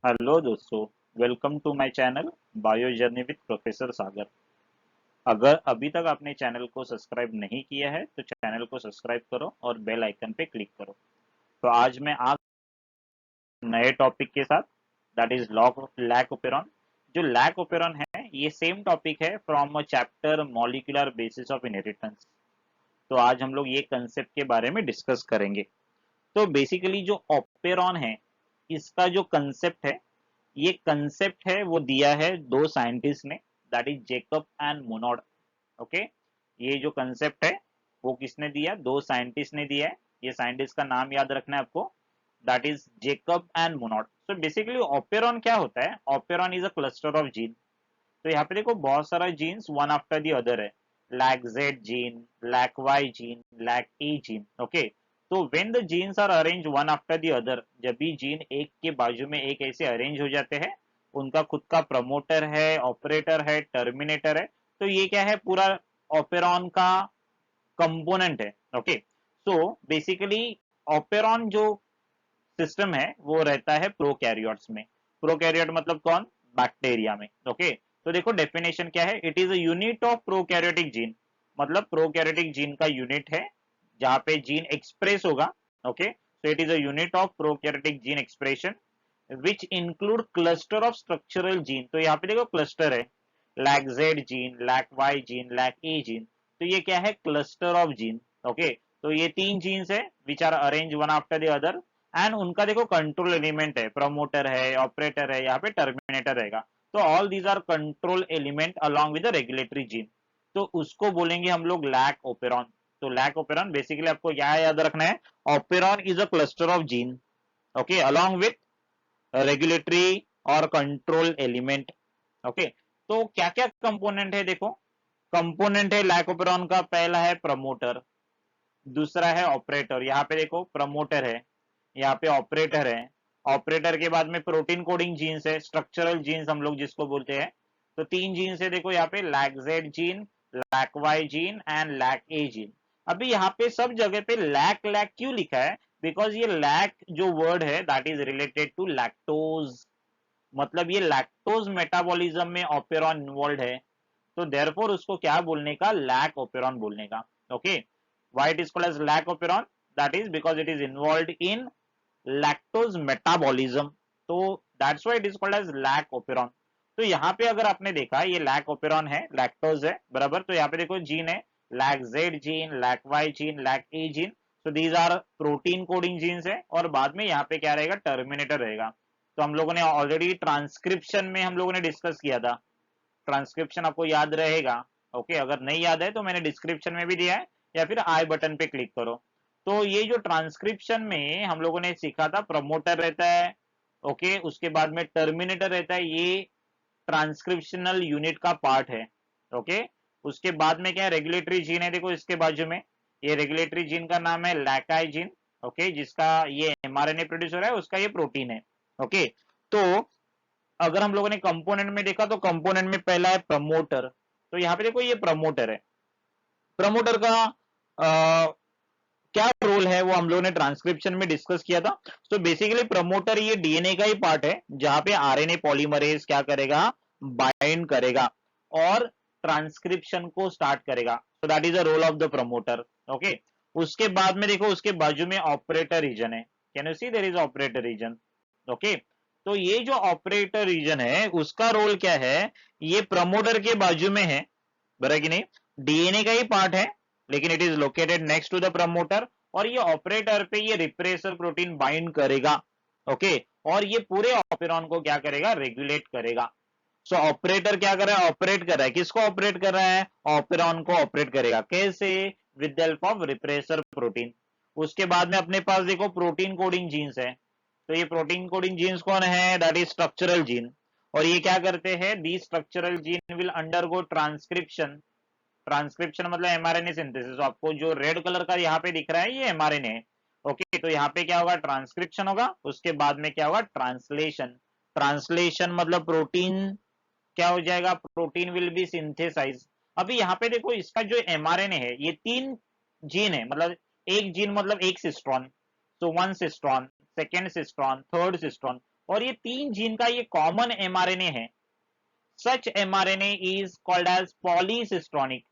Hello दोस्तों, welcome to my channel bio journey with professor Sagar. अगर अभी तक आपने चैनल को सब्सक्राइब नहीं किया है तो चैनल को सब्सक्राइब करो और बेल आइकन पे क्लिक करो। तो आज मैं आप नए टॉपिक के साथ, दैट इज लैक ओपेरॉन। जो लैक ओपेरॉन है ये सेम टॉपिक है from a chapter molecular basis of inheritance. तो आज हम लोग ये कंसेप्ट के बारे में डिस्कस करेंगे। तो बेसिकली जो ओपेरॉन है इसका जो कंसेप्ट है, ये कंसेप्ट है वो दिया है दो साइंटिस्ट ने, that is Jacob and Monod. Okay, ये जो कंसेप्ट है वो किसने दिया? दो साइंटिस्ट ने दिया है। ये साइंटिस्ट का नाम याद रखना है आपको, that is Jacob and Monod. So basically operon क्या होता है? Operon is a cluster of gene. तो यहाँ पे देखो बहुत सारा genes one after the other है। Lac Z gene, lac Y gene, lac A gene. Okay, तो when the genes are arrange one after the other, जब भी जीन एक के बाजू में एक ऐसे अरेंज हो जाते हैं, उनका खुद का प्रमोटर है, ऑपरेटर है, टर्मिनेटर है। तो ये क्या है? पूरा ऑपेरॉन का कंपोनेंट है। ओके, सो बेसिकली ऑपेरॉन जो सिस्टम है वो रहता है प्रोकैरियोट्स में। प्रोकैरियोट मतलब कौन? बैक्टीरिया में। ओके, तो देखो डेफिनेशन क्या है? It is a unit of prokaryotic gene. मतलब प्रोकैरियोटिक जीन का यूनिट है जहां पे जीन एक्सप्रेस होगा। Okay, so it is a unit of prokaryotic gene expression which include cluster of structural gene. तो यहाँ पे देखो क्लस्टर है, lac Z gene, lac Y gene, lac A gene. तो ये क्या है? Cluster of gene. ओके, तो ये तीन जीन्स है which are arrange one after the other, and उनका देखो कंट्रोल एलिमेंट है, प्रमोटर है, ऑपरेटर है, यहाँ पे टर्मिनेटर रहेगा। तो all these are control element along with the regulatory gene. तो उसको बोलेंगे हम लोग लैक ओपेरॉन। तो लैक ओपेरॉन बेसिकली आपको क्या याद रखना है? Operon is a cluster of gene, okay, along with regulatory और कंट्रोल एलिमेंट। ओके, तो क्या क्या कंपोनेंट है? देखो कंपोनेंट है लैक ओपेरॉन का, पहला है प्रमोटर, दूसरा है ऑपरेटर। यहाँ पे देखो प्रमोटर है, यहाँ पे ऑपरेटर है। ऑपरेटर के बाद में प्रोटीन कोडिंग जीन्स है, स्ट्रक्चरल जीन्स हम लोग जिसको बोलते हैं। तो तीन जीन्स है देखो यहाँ पे, lac Z gene, lac Y gene and lac A gene. अभी यहाँ पे सब जगह पे लैक लैक क्यों लिखा है? बिकॉज ये लैक जो वर्ड है that is related to lactose. मतलब ये लैक्टोज मेटाबॉलिज्म में ऑपेरॉन इन्वॉल्व है। तो देयरफॉर उसको क्या बोलने का? लैक ओपेरॉन बोलने का। Okay, why it is called as lac operon? That is because it is involve in lactose metabolism. तो that's why it is called as lac operon. तो यहाँ पे अगर आपने देखा ये लैक ओपेरॉन है, लैक्टोज है बराबर। तो यहाँ पे देखो जीन है, lac Z gene, lac Y gene, lac A gene. So these are protein coding genes है, और बाद में यहाँ पे क्या रहेगा? टर्मिनेटर रहेगा। तो हम लोगों ने ऑलरेडी ट्रांसक्रिप्शन में हम लोगों ने डिस्कस किया था। ट्रांसक्रिप्शन आपको याद रहेगा। ओके, अगर नहीं याद है तो मैंने डिस्क्रिप्शन में भी दिया है, या फिर आई बटन पे क्लिक करो। तो ये जो ट्रांसक्रिप्शन में हम लोगों ने सीखा था, प्रमोटर रहता है, ओके, उसके बाद में टर्मिनेटर रहता है, ये ट्रांसक्रिप्शनल यूनिट का पार्ट है। ओके, उसके बाद में क्या है? रेगुलेटरी जीन है, देखो इसके बाजू में ये रेगुलेटरी जीन का नाम है लैकाई जीन। ओके, जिसका ये एमआरएनए प्रोड्यूस हो रहा है, उसका ये प्रोटीन है। ओके, तो अगर हम लोगों ने कंपोनेंट में देखा तो कंपोनेंट में पहला है प्रमोटर। तो यहाँ पे देखो ये प्रमोटर है। प्रमोटर का क्या रोल है वो हम लोगों ने ट्रांसक्रिप्शन में डिस्कस किया था। तो बेसिकली प्रमोटर ये डीएनए का ही पार्ट है, जहां पे आरएनए पॉलीमरेज क्या करेगा? बाइंड करेगा और ट्रांसक्रिप्शन को स्टार्ट करेगा। So that is the role of the promoter. Okay, उसके बाद में देखो उसके बाजू में ऑपरेटर रीजन है। Can you see there is operator region? Okay, तो ये जो ऑपरेटर रीजन है उसका रोल क्या है? ये प्रमोटर के बाजू में है, बराबर कि नहीं? डीएनए का ही पार्ट है, लेकिन it is located next to the promoter. और ये ऑपरेटर पे ये रिप्रेसर प्रोटीन बाइंड करेगा। ओके, और ये पूरे ऑपेरॉन को क्या करेगा? रेगुलेट करेगा। सो ऑपरेटर क्या कर रहा है? ऑपरेट कर रहा है। किसको ऑपरेट कर रहा है? ऑपेरॉन को ऑपरेट करेगा। कैसे? With the help of repressor protein. उसके बाद में अपने पास देखो प्रोटीन कोडिंग जीन्स है। तो ये प्रोटीन कोडिंग जीन्स कौन है? That is structural gene. और ये क्या करते हैं? The structural gene will undergo transcription. Transcription मतलब एमआरएनए सिंथेसिस। आपको जो रेड कलर का यहाँ पे दिख रहा है ये एमआरएनए है। ओके, तो यहाँ पे क्या होगा? ट्रांसक्रिप्शन होगा, उसके बाद में क्या होगा? ट्रांसलेशन। ट्रांसलेशन मतलब प्रोटीन क्या हो जाएगा? Protein will be synthesize. अभी यहाँ पे देखो इसका जो एमआरएनए है ये तीन जीन है, मतलब एक जीन मतलब एक सिस्ट्रॉन। तो one cistron, second cistron, third cistron. और ये 3 जीन का ये कॉमन mRNA है। Such mRNA is called as polycistronic.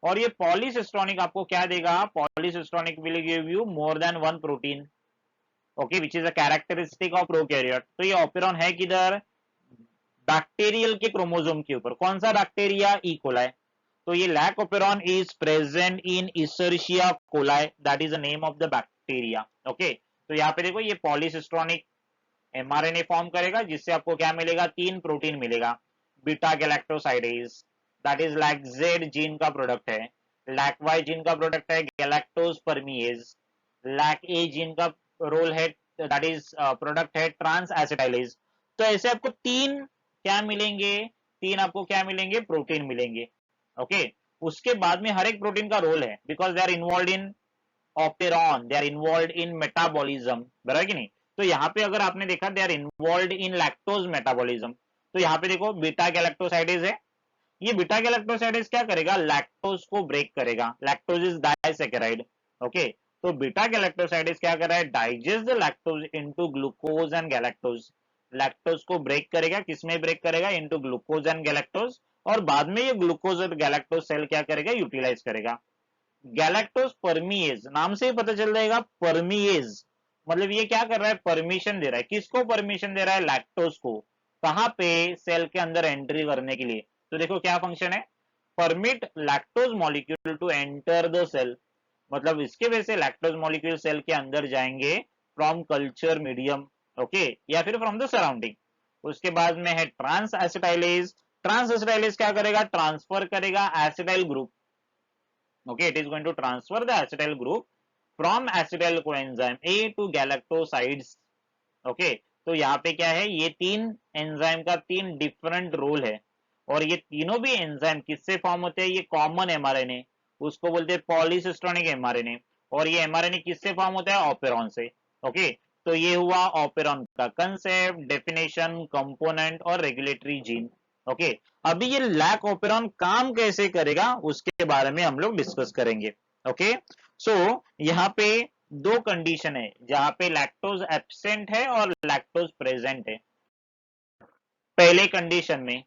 और ये पॉलीसिस्ट्रॉनिक आपको क्या देगा? Polycistronic will give you more than one protein, okay, which is a characteristic of prokaryote. तो ये ऑपेरॉन है किधर? बैक्टीरियल के क्रोमोसोम के ऊपर। कौन सा बैक्टीरिया? ई कोलाई। तो ये lac operon is present in Escherichia coli, that is the name of the bacteria, okay. तो यहाँ पे देखो ये पॉलीसिस्ट्रॉनिक mRNA फॉर्म करेगा, जिससे आपको क्या मिलेगा? 3 प्रोटीन मिलेगा। Beta galactosidase, that is lack Z gene का प्रोडक्ट है। लैक वाई जीन का प्रोडक्ट है गैलेक्टोज परमीएज। लैक ए जीन का रोल है, दैट इज प्रोडक्ट है ट्रांस एसिटाइलेज। तो ऐसे आपको 3 क्या मिलेंगे? 3 आपको क्या मिलेंगे? प्रोटीन मिलेंगे, ओके। उसके बाद में हर एक प्रोटीन का रोल है, because they are involve in operon, they are involve in metabolism, बराबर कि नहीं? तो यहाँ पे अगर आपने देखा they are involve in lactose metabolism. तो यहाँ पे देखो बीटा गैलेक्टोसाइडेज है। ये बीटा गैलेक्टोसाइडेज क्या करेगा? लैक्टोज को ब्रेक करेगा। Lactose is disaccharide, okay. तो बीटा गैलेक्टोसाइडेज क्या कर रहा है? Digest the lactose into glucose and galactose. Lactose को ब्रेक करेगा, किसमें ब्रेक करेगा? Into glucose and galactose. और बाद में ये ग्लूकोज और गैलेक्टोज सेल क्या करेगा? यूटिलाइज करेगा। गैलेक्टोज परमीएज, नाम से ही पता चल जाएगा परमीएज मतलब ये क्या कर रहा है? परमिशन दे रहा है। किसको परमिशन दे रहा है? लैक्टोज को। कहां पे? सेल के अंदर एंट्री करने के लिए। तो देखो क्या फंक्शन है? Permit lactose molecule to enter the cell, मतलब इसके वजह से लैक्टोज मॉलिक्यूल सेल के अंदर जाएंगे फ्रॉम कल्चर मीडियम, ओके, या फिर फ्रॉम द सराउंडिंग। उसके बाद में है ट्रांस एसिटाइलेज। ट्रांस एसिटाइलेज क्या करेगा? ट्रांसफर करेगा acetyl group, okay, it is going to transfer the acetyl group from acetyl coenzyme A to galactosides, okay। तो यहाँ पे क्या है? ये 3 एंजाइम का 3 डिफरेंट रोल है, और ये तीनों भी एंजाइम किससे फॉर्म होते हैं? ये कॉमन mRNA, उसको बोलते हैं पॉलीसिस्ट्रॉनिक mRNA। और ये mRNA किससे फॉर्म होता है? ऑपेरॉन से, ओके। तो ये हुआ ऑपेरॉन का कंसेप्ट, डेफिनेशन, कंपोनेंट और रेगुलेटरी जीन, ओके। अभी ये लैक ओपेरॉन काम कैसे करेगा उसके बारे में हम लोग डिस्कस करेंगे, ओके। सो यहाँ पे 2 कंडीशन है जहां पे लैक्टोज एब्सेंट है और लैक्टोज प्रेजेंट है। पहले कंडीशन में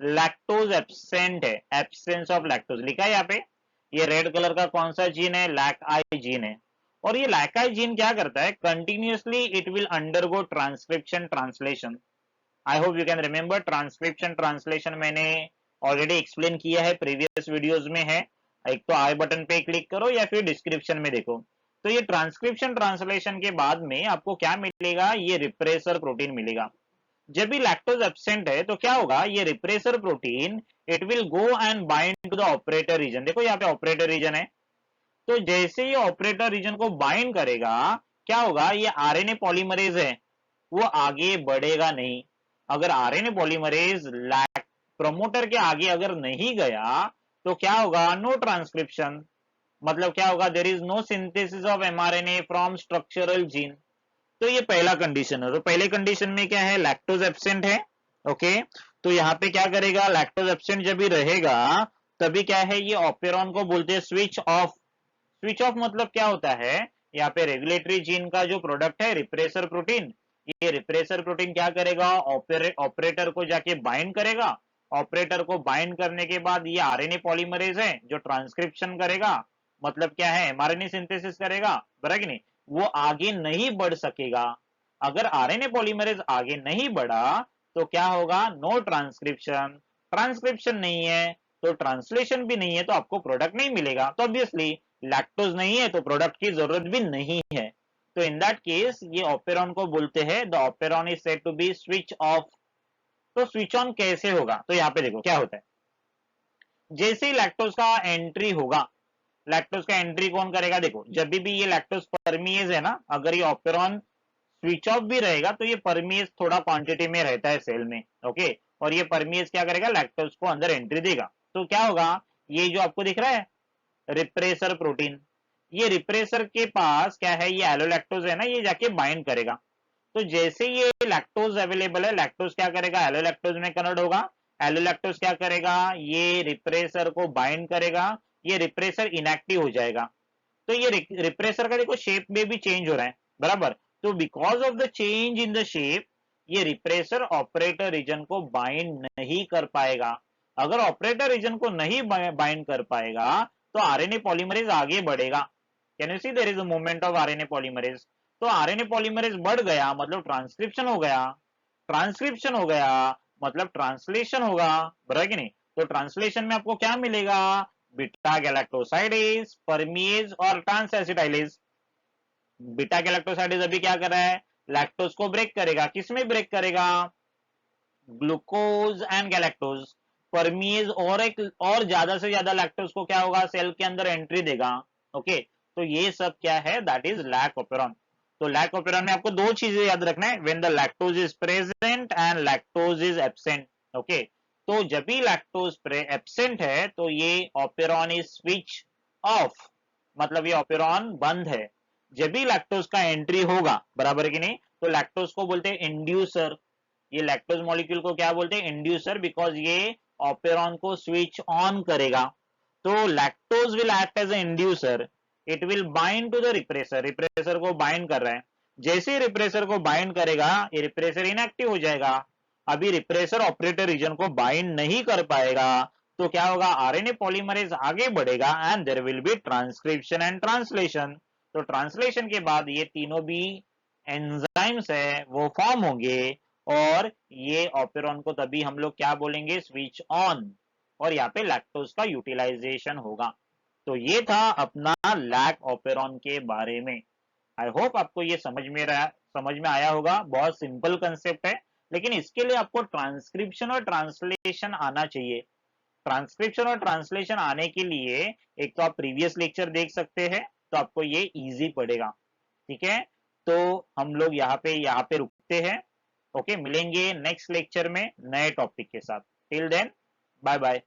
लैक्टोज एब्सेंट है, एब्सेंस ऑफ लैक्टोज लिखा है यहाँ पे। ये रेड कलर का कौन सा जीन है? लैक आई जीन है। और ये लैक आई जीन क्या करता है? Continuously it will undergo transcription translation. I hope you can remember, transcription translation मैंने ऑलरेडी एक्सप्लेन किया है, प्रीवियस वीडियोस में है। एक तो आई बटन पे क्लिक करो या फिर डिस्क्रिप्शन में देखो। तो ये ट्रांसक्रिप्शन ट्रांसलेशन के बाद में आपको क्या मिलेगा? ये रिप्रेसर प्रोटीन मिलेगा। जब भी लैक्टोज एब्सेंट है तो क्या होगा? ये repressor protein it will go and bind to the operator region. देखो यहाँ पे ऑपरेटर रीजन है। तो जैसे ये ऑपरेटर रीजन को बाइंड करेगा, क्या होगा? ये आरएनए पॉलीमरेज है, वो आगे बढ़ेगा नहीं। अगर आरएनए पॉलीमरेज लैक प्रमोटर के आगे अगर नहीं गया तो क्या होगा? नो ट्रांसक्रिप्शन, मतलब क्या होगा? There is no synthesis of mRNA from structural gene. तो ये पहला कंडीशन है। तो पहले कंडीशन में क्या है? लैक्टोज एब्सेंट है, ओके। तो यहाँ पे क्या करेगा? लैक्टोज एब्सेंट जब भी रहेगा तभी क्या है? ये ऑपेरॉन को बोलते हैं स्विच ऑफ। स्विच ऑफ मतलब क्या होता है? यहाँ पे रेगुलेटरी जीन का जो प्रोडक्ट है रिप्रेसर प्रोटीन, ये रिप्रेसर प्रोटीन क्या करेगा? ऑपरेटर को जाके बाइंड करेगा। ऑपरेटर को बाइंड करने के बाद ये आरएनए पॉलीमरेज है जो ट्रांसक्रिप्शन करेगा, मतलब क्या है? एमआरएनए सिंथेसिस करेगा, बराबर कि नहीं? वो आगे नहीं बढ़ सकेगा। अगर आरएनए पॉलीमरेज आगे नहीं बढ़ा तो क्या होगा? No transcription. ट्रांसक्रिप्शन नहीं है तो ट्रांसलेशन भी नहीं है, तो आपको प्रोडक्ट नहीं मिलेगा। तो ऑब्वियसली लैक्टोज नहीं है तो प्रोडक्ट की जरूरत भी नहीं है। तो इन दैट केस ये ऑपेरॉन को बोलते हैं the operon is said to be switch off. तो स्विच ऑन कैसे होगा? तो यहाँ पे देखो क्या होता है। जैसे ही लैक्टोज का एंट्री होगा, लैक्टोज का एंट्री कौन करेगा? देखो जब भी ये लैक्टोज परमीएज है ना, अगर ये ऑपेरॉन स्विच ऑफ भी रहेगा तो ये परमीएज थोड़ा क्वांटिटी में रहता है सेल में, ओके। और ये परमीएज क्या करेगा? लैक्टोज को अंदर एंट्री देगा। तो क्या होगा? ये जो आपको दिख रहा है रिप्रेसर प्रोटीन, ये रिप्रेसर के पास क्या है? ये एलोलैक्टोज है ना, ये जाके बाइंड करेगा। तो जैसे ये लैक्टोज अवेलेबल है, लैक्टोज क्या करेगा? एलोलैक्टोज में कन्वर्ट होगा। एलोलैक्टोज क्या करेगा? ये रिप्रेसर को बाइंड करेगा, ये रिप्रेसर इनएक्टिव हो जाएगा। तो ये रिप्रेसर का देखो शेप में भी चेंज हो रहा है, बराबर। तो because of the change in the shape ये रिप्रेसर ऑपरेटर रीजन को बाइंड नहीं कर पाएगा। अगर ऑपरेटर रीजन को नहीं बाइंड कर पाएगा तो आरएनए पॉलीमरेज आगे बढ़ेगा। Can you see there is a movement of RNA polymerase. तो आरएनए पॉलीमरेज बढ़ गया मतलब ट्रांसक्रिप्शन हो गया, ट्रांसक्रिप्शन हो गया मतलब ट्रांसलेशन होगा, बराबर कि नहीं। तो ट्रांसलेशन में आपको क्या मिलेगा, बीटा गैलेक्टोसाइडेज, परमीज और ट्रांसएसिटाइलेज। बीटा गैलेक्टोसाइडेज अभी क्या कर रहा है, लैक्टोज को ब्रेक करेगा। किसमें ब्रेक करेगा, ग्लूकोज एंड गैलेक्टोज। परमीज और एक और ज्यादा से ज्यादा लैक्टोज को क्या होगा, सेल के अंदर एंट्री देगा। ओके, तो ये सब क्या है, दैट इज लैक ओपेरॉन। तो लैक ओपेरॉन में आपको दो चीजें याद रखना है, when the lactose is present and lactose is absent. Okay, तो जब भी लैक्टोज एब्सेंट है तो ये ओपेरॉन इज स्विच ऑफ, मतलब ये ओपेरॉन बंद है। जब भी लैक्टोज का एंट्री होगा, बराबर कि नहीं, तो लैक्टोज को बोलते हैं इंड्यूसर। ये लैक्टोज मॉलिक्यूल को क्या बोलते हैं, इंड्यूसर, बिकॉज ये ऑपेरॉन को स्विच ऑन करेगा। तो lactose will act as a inducer, it will bind to the repressor, repressor को बाइंड कर रहा है। जैसे रिप्रेसर को बाइंड करेगा ये रिप्रेसर इनएक्टिव हो जाएगा। अभी रिप्रेसर ऑपरेटर रीजन को बाइंड नहीं कर पाएगा तो क्या होगा, आरएनए पॉलीमरेज आगे बढ़ेगा and there will be transcription and translation. तो ट्रांसलेशन के बाद ये तीनों भी एंजाइम्स है वो फॉर्म होंगे और ये ऑपेरॉन को तभी हम लोग क्या बोलेंगे, स्विच ऑन, और यहाँ पे लैक्टोज का यूटिलाइजेशन होगा। तो ये था अपना लैक ऑपेरॉन के बारे में। आई होप आपको ये समझ में आया होगा। बहुत सिंपल कंसेप्ट है, लेकिन इसके लिए आपको ट्रांसक्रिप्शन और ट्रांसलेशन आना चाहिए। ट्रांसक्रिप्शन और ट्रांसलेशन आने के लिए एक तो आप प्रीवियस लेक्चर देख सकते हैं, तो आपको ये इजी पड़ेगा। ठीक है, तो हम लोग यहाँ पे रुकते हैं। ओके, मिलेंगे नेक्स्ट लेक्चर में नए टॉपिक के साथ। Till then, bye bye.